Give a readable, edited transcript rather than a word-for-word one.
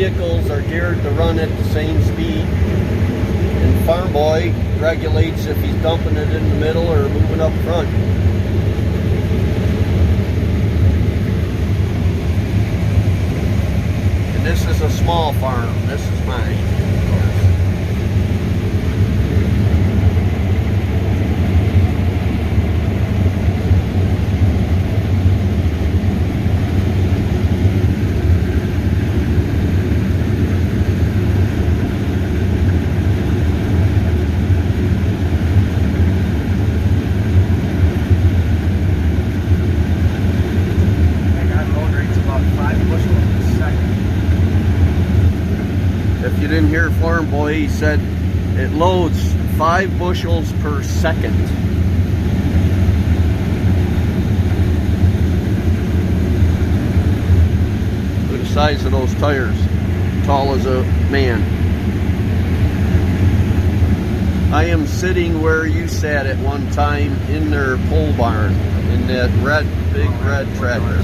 vehicles are geared to run at the same speed. And Farm Boy regulates if he's dumping it in the middle or moving up front. And this is a small farm. This is mine, of course. If you didn't hear Farm Boy, he said it loads 5 bushels per second. Look at the size of those tires, tall as a man. I am sitting where you sat at one time in their pole barn, in that big red tractor.